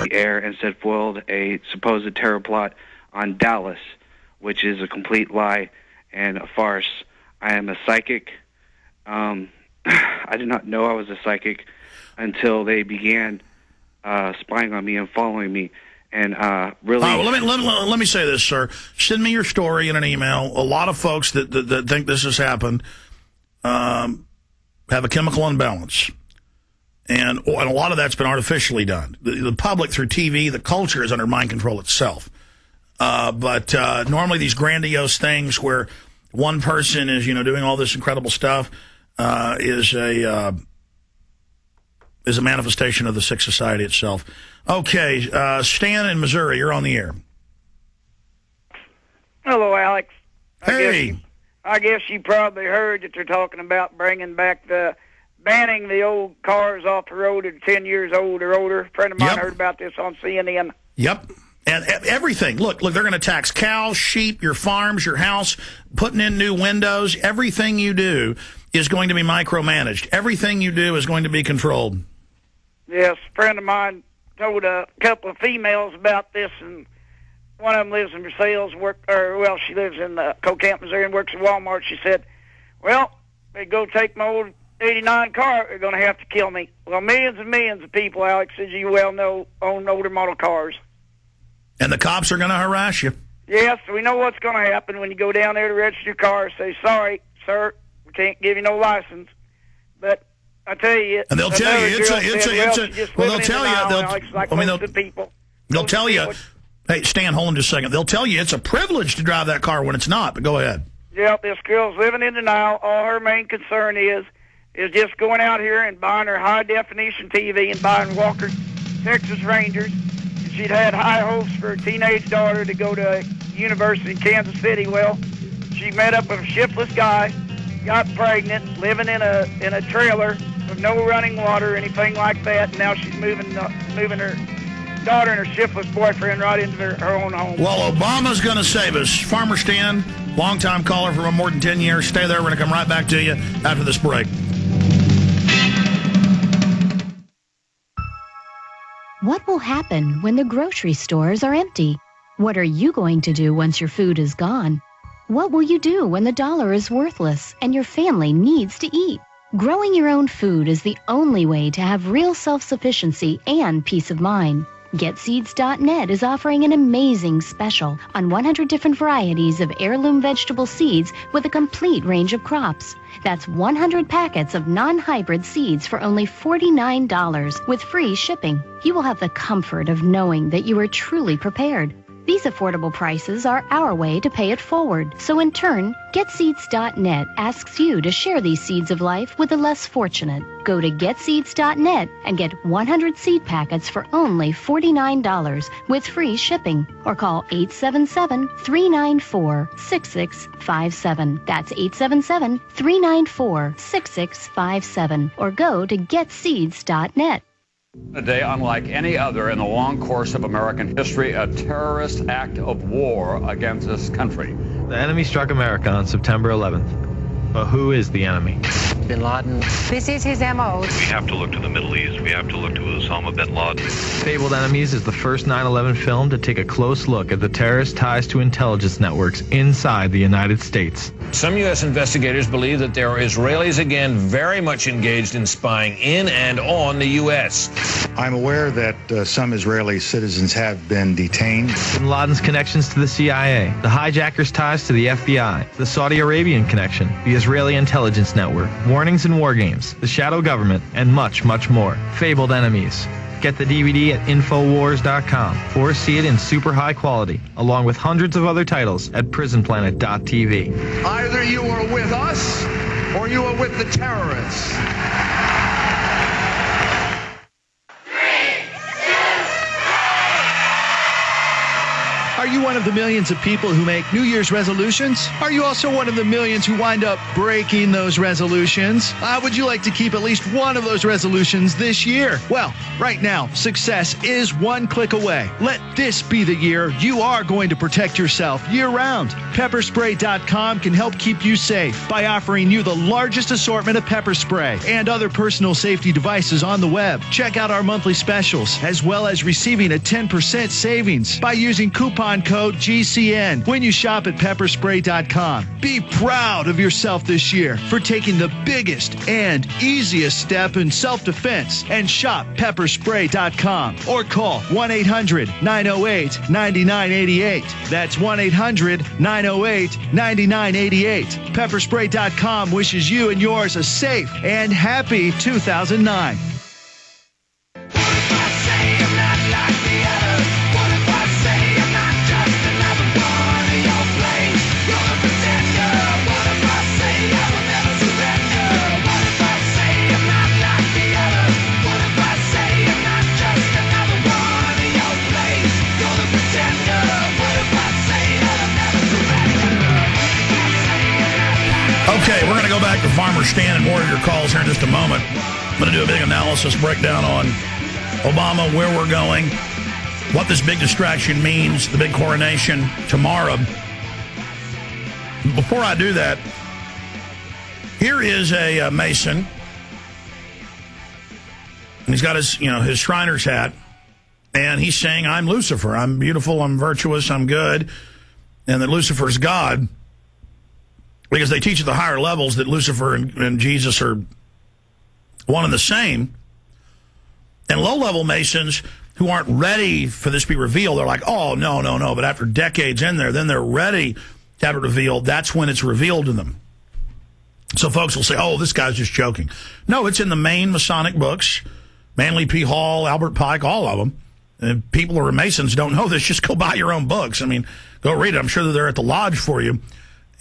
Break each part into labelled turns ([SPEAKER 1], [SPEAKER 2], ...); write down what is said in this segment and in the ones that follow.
[SPEAKER 1] the air and said foiled a supposed terror plot on Dallas, which is a complete lie and a farce. I am a psychic. I did not know I was a psychic until they began spying on me and following me. And really,
[SPEAKER 2] let me say this, sir. Send me your story in an email. A lot of folks that think this has happened have a chemical imbalance, and a lot of that's been artificially done. The public through TV, the culture is under mind control itself. But normally these grandiose things where one person is doing all this incredible stuff is a manifestation of the sick society itself. Okay, Stan in Missouri, you're on the air.
[SPEAKER 3] Hello, Alex.
[SPEAKER 2] Hey.
[SPEAKER 3] I guess you probably heard that they're talking about banning the old cars off the road that are 10 years old or older. A friend of mine heard about this on CNN.
[SPEAKER 2] Yep. And everything. Look, they're going to tax cows, sheep, your farms, your house, putting in new windows. Everything you do is going to be micromanaged. Everything you do is going to be controlled.
[SPEAKER 3] Yes, a friend of mine told a couple of females about this, and one of them lives in Versailles, she lives in Cocamp, Missouri, and works at Walmart. She said, well, they go take my old 89 car, they're going to have to kill me. Well, millions and millions of people, Alex, as you well know, own older model cars.
[SPEAKER 2] And the cops are going to harass you.
[SPEAKER 3] Yes, we know what's going to happen when you go down there to register your car. Say, sorry, sir, we can't give you no license. But I tell you,
[SPEAKER 2] and they'll tell you they'll tell you. Hey, Stan, hold on just a second. They'll tell you it's a privilege to drive that car when it's not. But go ahead.
[SPEAKER 3] Yep, this girl's living in denial. All her main concern is just going out here and buying her high definition TV and buying Walker Texas Rangers. She'd had high hopes for her teenage daughter to go to university in Kansas City. Well, she met up with a shiftless guy, got pregnant, living in a trailer with no running water or anything like that. And now she's moving her daughter and her shiftless boyfriend right into her own home.
[SPEAKER 2] Well, Obama's going to save us. Farmer Stan, longtime caller for more than 10 years. Stay there. We're going to come right back to you after this break.
[SPEAKER 4] What will happen when the grocery stores are empty? What are you going to do once your food is gone? What will you do when the dollar is worthless and your family needs to eat? Growing your own food is the only way to have real self-sufficiency and peace of mind. GetSeeds.net is offering an amazing special on 100 different varieties of heirloom vegetable seeds with a complete range of crops. That's 100 packets of non-hybrid seeds for only $49 with free shipping. You will have the comfort of knowing that you are truly prepared. These affordable prices are our way to pay it forward. So in turn, GetSeeds.net asks you to share these seeds of life with the less fortunate. Go to GetSeeds.net and get 100 seed packets for only $49 with free shipping. Or call 877-394-6657. That's 877-394-6657. Or go to GetSeeds.net.
[SPEAKER 5] A day unlike any other in the long course of American history, a terrorist act of war against this country.
[SPEAKER 6] The enemy struck America on September 11th. But who is the enemy?
[SPEAKER 7] Bin Laden. This is his MO.
[SPEAKER 8] We have to look to the Middle East. We have to look to Osama bin Laden.
[SPEAKER 6] Fabled Enemies is the first 9/11 film to take a close look at the terrorist ties to intelligence networks inside the United States.
[SPEAKER 9] Some U.S. investigators believe that there are Israelis again very much engaged in spying in and on the U.S.
[SPEAKER 10] I'm aware that some Israeli citizens have been detained.
[SPEAKER 6] Bin Laden's connections to the CIA, the hijackers' ties to the FBI, the Saudi Arabian connection, the Israeli intelligence network, warnings and war games, the shadow government, and much, much more. Fabled Enemies. Get the DVD at Infowars.com or see it in super high quality, along with hundreds of other titles at PrisonPlanet.tv.
[SPEAKER 11] Either you are with us or you are with the terrorists.
[SPEAKER 12] Are you one of the millions of people who make New Year's resolutions? Are you also one of the millions who wind up breaking those resolutions? Would you like to keep at least one of those resolutions this year? Well, right now, success is one click away. Let this be the year you are going to protect yourself year-round. Pepperspray.com can help keep you safe by offering you the largest assortment of pepper spray and other personal safety devices on the web. Check out our monthly specials, as well as receiving a 10% savings by using coupon code GCN when you shop at pepperspray.com. Be proud of yourself this year for taking the biggest and easiest step in self-defense and shop pepperspray.com or call 1-800-908-9988. That's 1-800-908-9988. Pepperspray.com wishes you and yours a safe and happy 2009.
[SPEAKER 2] Okay, we're going to go back to Farmer Stan and more of your calls here in just a moment. I'm going to do a big analysis breakdown on Obama, where we're going, what this big distraction means, the big coronation tomorrow. Before I do that, here is a Mason. And he's got his, his Shriner's hat. And he's saying, I'm Lucifer. I'm beautiful, I'm virtuous, I'm good. And that Lucifer's God. Because they teach at the higher levels that Lucifer and Jesus are one and the same. And low-level Masons who aren't ready for this to be revealed, they're like, oh, no. But after decades in there, then they're ready to have it revealed. That's when it's revealed to them. So folks will say, oh, this guy's just joking. No, it's in the main Masonic books. Manly P. Hall, Albert Pike, all of them. And people who are Masons don't know this. Just go buy your own books. I mean, go read it. I'm sure that they're at the lodge for you.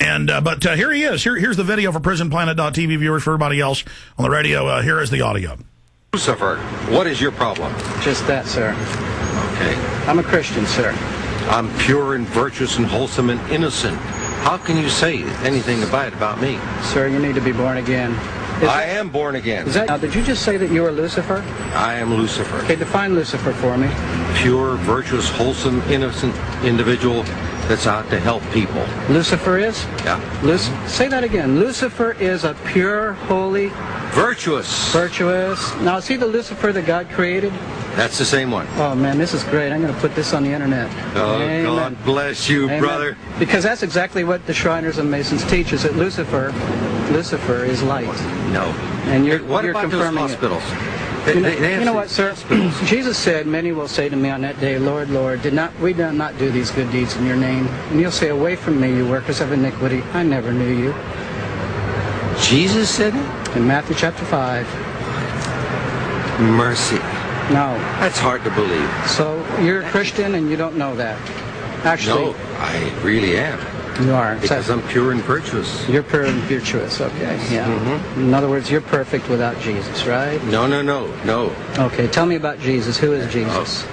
[SPEAKER 2] And but here he is. Here's the video for PrisonPlanet.tv viewers. For everybody else on the radio, here is the audio.
[SPEAKER 13] Lucifer, what is your problem?
[SPEAKER 14] Just that, sir.
[SPEAKER 13] Okay.
[SPEAKER 14] I'm a Christian, sir.
[SPEAKER 13] I'm pure and virtuous and wholesome and innocent. How can you say anything bad about me?
[SPEAKER 14] Sir, you need to be born again.
[SPEAKER 13] I am born again.
[SPEAKER 14] Now, did you just say that you were Lucifer?
[SPEAKER 13] I am Lucifer.
[SPEAKER 14] Okay, define Lucifer for me.
[SPEAKER 13] Pure, virtuous, wholesome, innocent individual that's out to help people.
[SPEAKER 14] Lucifer is?
[SPEAKER 13] Yeah.
[SPEAKER 14] Say that again. Lucifer is a pure, holy...
[SPEAKER 13] Virtuous.
[SPEAKER 14] Virtuous. Now, is he the Lucifer that God created?
[SPEAKER 13] That's the same one.
[SPEAKER 14] Oh, man, this is great. I'm going to put this on the internet.
[SPEAKER 13] Oh,
[SPEAKER 14] Amen.
[SPEAKER 13] God bless you,
[SPEAKER 14] Amen.
[SPEAKER 13] brother.
[SPEAKER 14] Because that's exactly what the Shriners and Masons teach, is that Lucifer is light.
[SPEAKER 13] No.
[SPEAKER 14] And you're
[SPEAKER 13] about
[SPEAKER 14] confirming
[SPEAKER 13] those hospitals?
[SPEAKER 14] You know what, sir? Jesus said, many will say to me on that day, Lord, Lord, we did not do these good deeds in your name. And you'll say, away from me, you workers of iniquity. I never knew you.
[SPEAKER 13] Jesus said it?
[SPEAKER 14] In Matthew chapter 5.
[SPEAKER 13] Mercy.
[SPEAKER 14] No.
[SPEAKER 13] That's hard to believe.
[SPEAKER 14] So you're a Christian and you don't know that. Actually.
[SPEAKER 13] No, I really am.
[SPEAKER 14] You are.
[SPEAKER 13] Because I'm pure and virtuous.
[SPEAKER 14] You're pure and virtuous, okay. Yeah. Mm-hmm. In other words, you're perfect without Jesus, right?
[SPEAKER 13] No.
[SPEAKER 14] Okay, tell me about Jesus. Who is Jesus?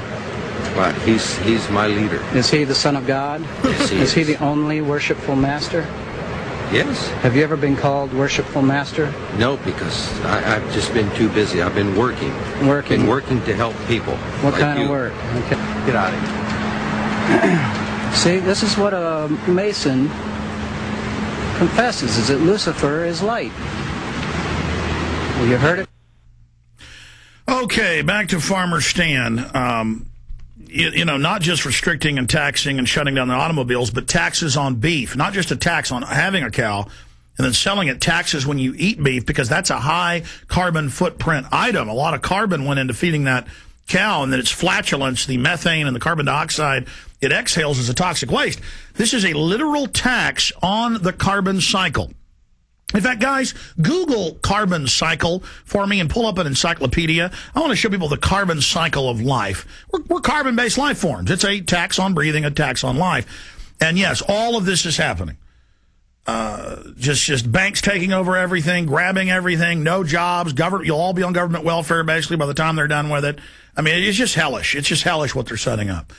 [SPEAKER 13] Well, he's my leader.
[SPEAKER 14] Is he the Son of God?
[SPEAKER 13] Yes,
[SPEAKER 14] is he the only worshipful master?
[SPEAKER 13] Yes.
[SPEAKER 14] Have you ever been called worshipful master?
[SPEAKER 13] No, because I've just been too busy. I've been working. Been working to help people.
[SPEAKER 14] What
[SPEAKER 13] like
[SPEAKER 14] kind
[SPEAKER 13] you.
[SPEAKER 14] of work? Okay.
[SPEAKER 13] Get out of here.
[SPEAKER 14] See, this is what a Mason confesses, is that Lucifer is light. Well, you heard it?
[SPEAKER 2] Okay, back to Farmer Stan. Not just restricting and taxing and shutting down the automobiles, but taxes on beef. Not just a tax on having a cow, and then selling it, taxes when you eat beef, because that's a high carbon footprint item. A lot of carbon went into feeding that cow, and then its flatulence, the methane and the carbon dioxide it exhales as a toxic waste. This is a literal tax on the carbon cycle. In fact, guys, Google carbon cycle for me and pull up an encyclopedia. I want to show people the carbon cycle of life. We're carbon-based life forms. It's a tax on breathing, a tax on life. And yes, all of this is happening. Just banks taking over everything, grabbing everything, no jobs, you'll all be on government welfare basically by the time they're done with it. I mean, it's just hellish. It's just hellish what they're setting up.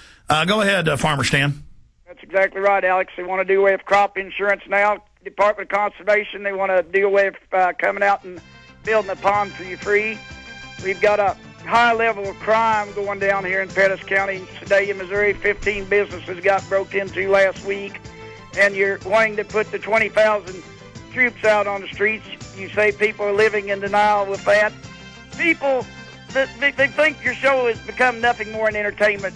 [SPEAKER 2] Go ahead, Farmer Stan.
[SPEAKER 3] exactly right, Alex. They want to do away with crop insurance now. Department of Conservation, they want to do away with coming out and building a pond for you free. We've got a high level of crime going down here in Pettis County, Sedalia, Missouri. 15 businesses got broke into last week. And you're wanting to put the 20,000 troops out on the streets. You say people are living in denial with that. People, they think your show has become nothing more than entertainment.